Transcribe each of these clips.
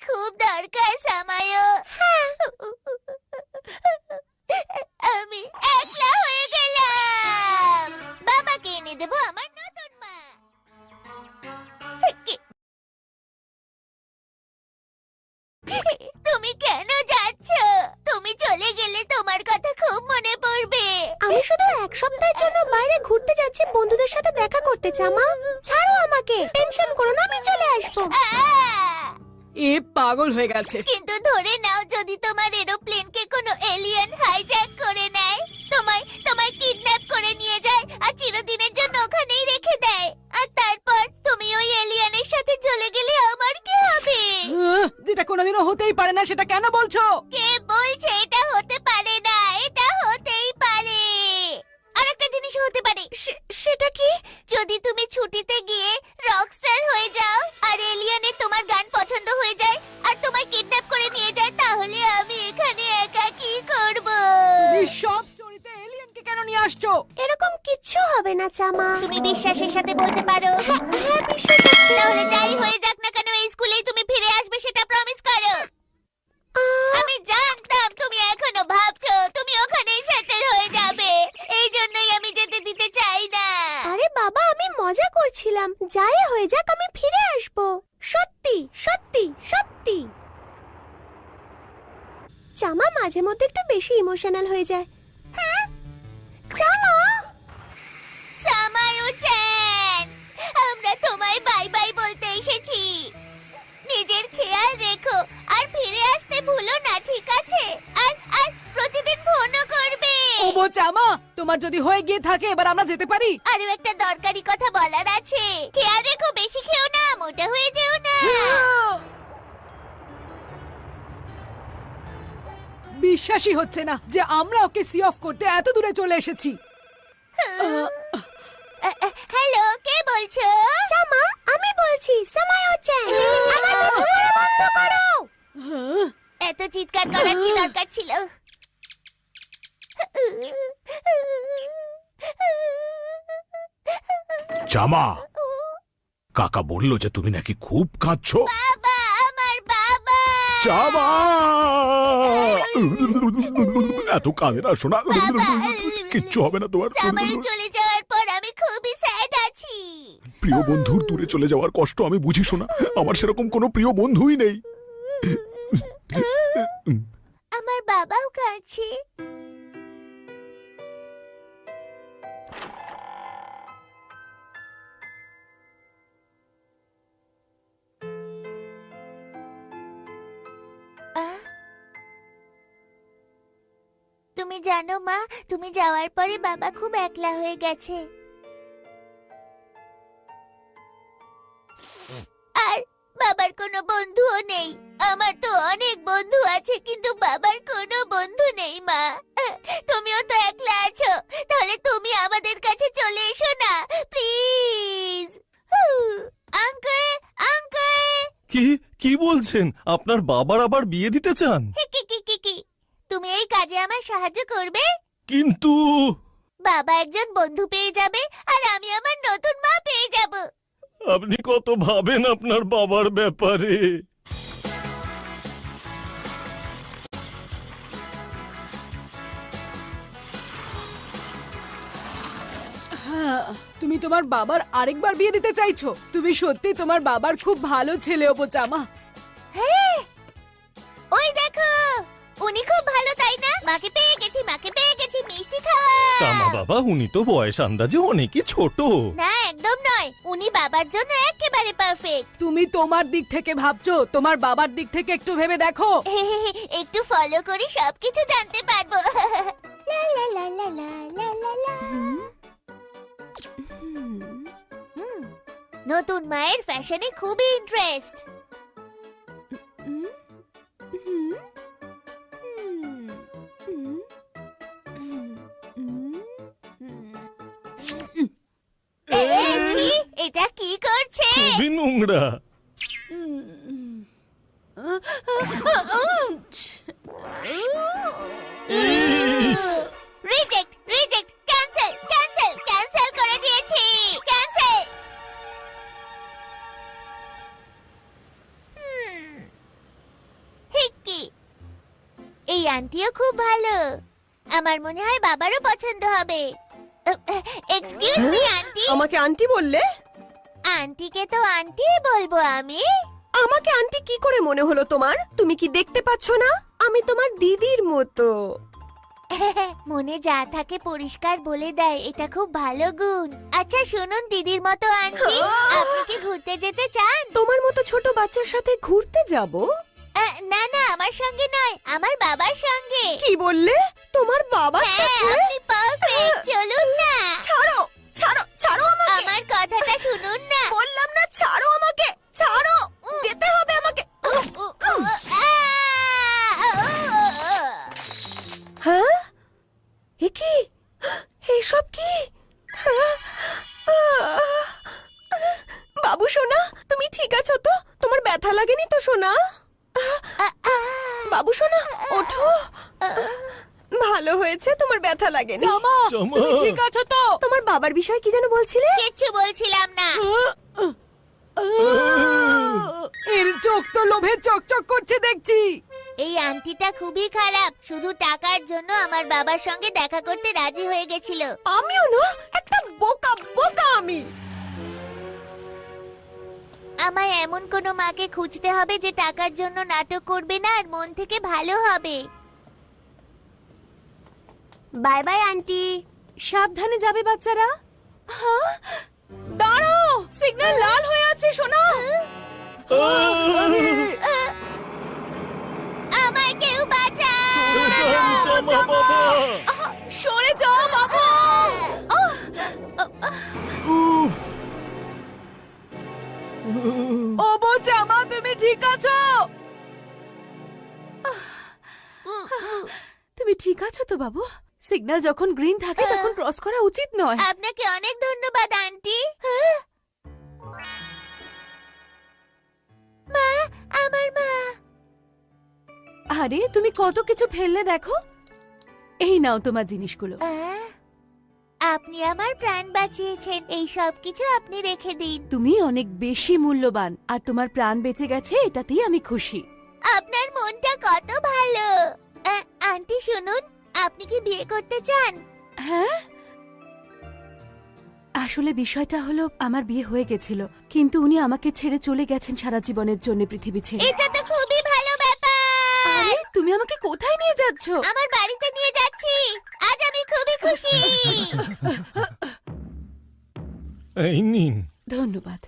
খুব দরকার সামায়ো। আমি একলা হয়ে গেলাম। বাবাকে এনে দেবো আমার নতুন মা। তুমি কেন যাচ্ছ? তুমি চলে গেলে তোমার কথা খুব মনে পড়বে। আমি শুধু এক সপ্তাহের জন্য বাইরে ঘুরতে যাচ্ছি, বন্ধুদের সাথে দেখা করতে। জামা, ছাড়ো আমাকে। টেনশন করো না, আমি চলে আসবো। এ পাগল হয়ে গেছে। কিন্তু ধরে নাও যদি তোমার এরোপ্লেনকে কোনো এলিয়েন হাইজ্যাক করে নেয়, তোমায় কিডন্যাপ করে নিয়ে যায় আর চিরদিনের জন্য ওখানেই রেখে দেয়, আর তারপর তুমি ওই এলিয়েনের সাথে চলে গেলে আমার কি হবে? যেটা কোনোদিনও হতেই পারে না, সেটা কেন বলছো? কে বলছে এটা হতে পারে না? এটা হতেই পারে। আরেকটা জিনিস হতে পারে। সেটা কি? যদি তুমি ছুটিতে গিয়ে রকস্টার হয়ে যাও আর এলিয়েনের তোমার গান পছন্দ হয়ে যায় আর তোমায় কিডন্যাপ করে নিয়ে যায়, তাহলে আমি এখানে একা কি করব? তুমি সব স্টোরিতে এলিয়েনকে কেন নিয়ে আসছো? এরকম কিচ্ছু হবে না জামা। তুমি বিশ্বাসের সাথে বলতে পারো? হ্যাঁ, বিশ্বাস আছে। তাহলে যাই হয়ে যাক না কেন, এই স্কুলেই তুমি ফিরে আসবে, সেটা প্রমিস করো। আমি জানতাম তুমি এখনো ভাবছো তুমি ওখানেই সেটেল হয়ে যাবে, এই জন্যই আমি যেতে দিতে চাই না। আরে বাবা, আমি মজা করছিলাম। যাই হয়ে যাক, আমি ফিরে আসবো। সত্যি সত্যি সত্যি। জামা মাঝে মধ্যে একটু বেশি ইমোশনাল হয়ে যায়। জামা, সামায়ু-চ্যান, আমরা তোমায় বাই বাই বলতে এসেছি। নিজের খেয়াল রেখো আর ফিরে আসতে ভুলো না, ঠিক আছে? আর প্রতিদিন ফোনও করবে। ওবো জামা, তোমার যদি হয়ে গিয়ে থাকে, এবার আমরা যেতে পারি? আরো একটা দরকারি কথা বলার আছে। খেয়াল রেখো, বেশি খেও না, মোটা হয়ে যেও না। বিশ্বাসই হচ্ছে না যে আমরা ওকে সি অফ করতে এত দূরে চলে এসেছি। হ্যালো, কে বলছো? জামা, আমি বলছি। সামায়ো-চ্যান, আমার পিছু করা বন্ধ করো। এত চিৎকার করার কি দরকার ছিল? জামা, কাকা বলল যে তুমি নাকি খুব কাঁদছো। বাবা, আমার বাবা। জামা, এত কাঁদে না শোনা, কিচ্ছু হবে না তোমার। সামায়ু চলে যাওয়ার পর আমি খুবই স্যাড আছি। প্রিয় বন্ধুর দূরে চলে যাওয়ার কষ্ট আমি বুঝি শোনা। আমার সেরকম কোনো প্রিয় বন্ধুই নেই। আমার বাবাও কাছে। তুমি জানো মা, তুমি যাওয়ার পরে বাবা খুব একলা হয়ে গেছে। আর বাবার কোনো বন্ধুও নেই। আমার তো অনেক বন্ধু আছে, কিন্তু বাবার কোনো বন্ধু নেই মা। তুমিও তো একলা আছো, তাহলে তুমি আমাদের কাছে চলে এসো না প্লিজ। Uncle, uncle. কি কি বলছেন? আপনার বাবার আবার বিয়ে দিতে চান? কি তুমি এই কাজে আমার সাহায্য করবে? কিন্তু বাবা একজন বন্ধু পেয়ে যাবে আর আমি আমার নতুন মা পেয়ে যাব। আপনি কত ভাবেন আপনার বাবার ব্যাপারে। তুমি তোমার বাবার আরেকবার বিয়ে দিতে চাইছো? তুমি সত্যি তোমার বাবার খুব ভালো ছেলে ওবো জামা। হ্যাঁ, ওই দেখো, উনি খুব ভালো, তাই না? মাকে পেয়ে গেছি, মাকে পেয়ে গেছি, মিষ্টি খাওয়া। চামা বাবা, উনি তো বয়স আন্দাজে অনেকই ছোট। না, একদম নয়, উনি বাবার জন্য একেবারে পারফেক্ট। তুমি তোমার দিক থেকে ভাবছো, তোমার বাবার দিক থেকে একটু ভেবে দেখো। একটু ফলো করি, সবকিছু জানতে পারবো। লা লা লা লা লা লা লা লা। নতুন মায়ের ফ্যাশনে খুবই ইন্টারেস্ট। এটা কি করছে? খুবই নোংরা। ইস, reject, reject, cancel, cancel, cancel করে দিয়েছি, ক্যান্সেল। এই আন্টিও খুব ভালো। আমার মনে হয় বাবারও পছন্দ হবে। Excuse me aunty. আমাকে আন্টি বললে? আন্টিকে তো আন্টি বলবো আমি। আমাকে আন্টি কি করে মনে হলো তোমার? তুমি কি দেখতে পাচ্ছ না আমি তোমার দিদির মতো? মনে যা থাকে পরিষ্কার বলে দেয়, এটা খুব ভালো গুণ। আচ্ছা শুনুন দিদির মতো আন্টি, আপনি কি ঘুরতে যেতে চান? তোমার মতো ছোট বাচ্চার সাথে ঘুরতে যাব? না না, আমার সঙ্গে নয়, আমার বাবার সঙ্গে। কি বললে? তোমার বাবার হ্যাঁ, সাথে? আপনি পারফেক্ট। চলুন না। ছাড়ো ছাড়ো ছাড়ো আমাকে। আমার কথাটা শুনুন না। বললাম না ছাড়ো আমাকে, ছাড়ো, যেতে হবে আমাকে। হ্যাঁ, এ কি? এসব কি? বাবু সোনা, তুমি ঠিক আছো তো? তোমার ব্যথা লাগেনি তো সোনা? বাবু সোনা, ওঠো। ভালো হয়েছে তোমার ব্যথা লাগেনি। জামা জামা। তুমি ঠিক আছো তো? তোমার বাবার বিষয়ে কি যেন বলছিলে? কিচ্ছু বলছিলাম না। এর চোখ তো লোভে চকচক করছে দেখছি। এই আন্টিটা খুবই খারাপ, শুধু টাকার জন্য আমার বাবার সঙ্গে দেখা করতে রাজি হয়ে গেছিল। আমিও না, একটা বোকা বোকা আমি। আমায় এমন কোনো মাকে খুঁজতে হবে যে টাকার জন্য নাটক করবে না আর মন থেকে ভালো হবে। Bye bye aunty. সাবধানে যাবে বাচ্চারা। হ্যাঁ, দাঁড়াও, সিগন্যাল লাল হয়ে আছে শোনো। আমায় কেউ বাঁচাও। জামা বাবা। সরে যাও বাবু। উফ। ও বো জামা, তুমি ঠিক আছো? তুমি ঠিক আছো তো বাবু? সিগন্যাল যখন গ্রিন থাকে তখন ক্রস করা উচিত নয়। আপনাকে অনেক ধন্যবাদ আন্টি। মা, আমার মা। আরে তুমি কত কিছু ফেললে দেখো। এই নাও তোমার জিনিসগুলো। আপনি আমার প্রাণ বাঁচিয়েছেন, এই সব কিছু আপনি রেখে দিন। তুমি অনেক বেশি মূল্যবান আর তোমার প্রাণ বেঁচে গেছে এটাতেই আমি খুশি। আপনার মনটা কত ভালো। আন্টি শুনুন, আপনি কি বিয়ে করতে চান? হ্যাঁ, আসলে বিষয়টা হলো আমার বিয়ে হয়ে গেছিল, কিন্তু উনি আমাকে ছেড়ে চলে গেছেন সারা জীবনের জন্য পৃথিবী ছেড়ে। এটা তো খুবই ভালো ব্যাপার। আরে তুমি আমাকে কোথায় নিয়ে যাচ্ছ? আমার বাড়িতে নিয়ে যাচ্ছি। আজ আমি খুবই খুশি। এই নিন। ধন্যবাদ।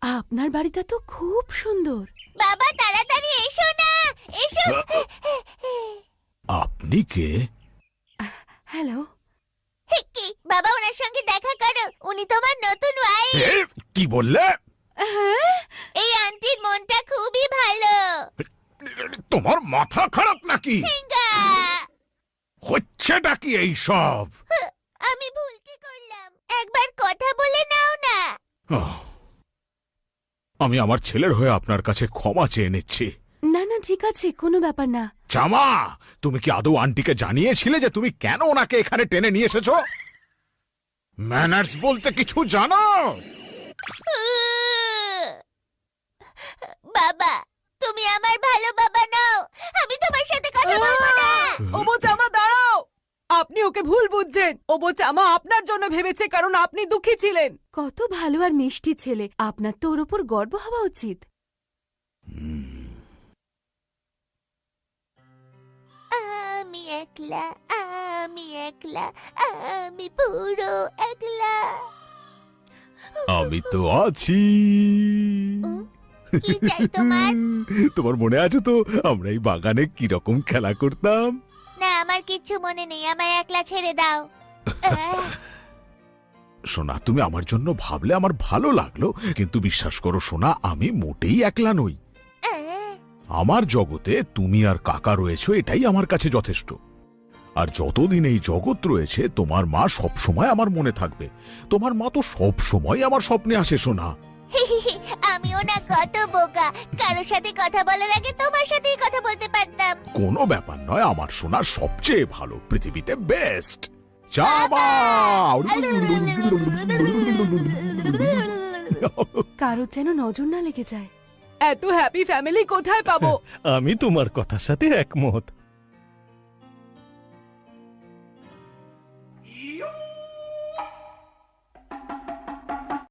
আপনার বাড়িটা তো খুব সুন্দর। বাবা তাড়াতাড়ি এসো না, এসো। আপনি কে? হ্যালো। কি বাবা, ওনার সঙ্গে দেখা করো, উনি তোমার নতুন ওয়াইফ। এ, কি বললে? এই আন্টির মনটা খুবই ভালো। তোমার মাথা খারাপ নাকি? সিঙ্গা। হচ্ছেটা কি এইসব? আমি ভুল কি করলাম? একবার কথা বলে নাও না। আহ, আমি আমার ছেলের হয়ে আপনার কাছে ক্ষমা চেয়ে নিচ্ছি। না না, ঠিক আছে, কোনো ব্যাপার না। জামা, তুমি কি আদৌ আন্টিকে জানিয়েছিলে যে তুমি কেন ওনাকে এখানে টেনে নিয়ে এসেছো? ম্যানার্স বলতে কিছু জানো? বাবা, তুমি আমার ভালো বাবা নাও, আমি তোমার সাথে কথা বলবো না। ও বো জামা দাঁড়াও। আপনি ওকে ভুল বুঝছেন। ও বো জামা আপনার জন্য ভেবেছে কারণ আপনি দুঃখী ছিলেন। কত ভালো আর মিষ্টি ছেলে, আপনার তো ওর ওপর গর্ব হওয়া উচিত। আমি একলা, আমি একলা, আমি পুরো একলা। আমি তো আছি। কি চাই তোমার? তোমার মনে আছে তো আমরা এই বাগানে কিরকম খেলা করতাম? না, আমার কিচ্ছু মনে নেই, আমায় একলা ছেড়ে দাও। সোনা, তুমি আমার জন্য ভাবলে আমার ভালো লাগলো, কিন্তু বিশ্বাস করো সোনা, আমি মোটেই একলা নই। আমার জগতে তুমি আর কাকা রয়েছো, এটাই আমার কাছে যথেষ্ট। আর যতদিন এই জগৎ রয়েছে তোমার মা সব সময় আমার মনে থাকবে। তোমার মা তো সব সময় আমার স্বপ্নে আসে সোনা। আমিও না কত বোকা, কারোর সাথে কথা বলার আগে তোমার সাথেই কথা বলতে পারতাম। কোনো ব্যাপার নয়, আমার সোনা সবচেয়ে ভালো, পৃথিবীতে বেস্ট। জামা! কারোর যেন নজর না লেগে যায়। এত হ্যাপি ফ্যামিলি কোথায় পাবো? আমি তোমার কথার সাথে একমত।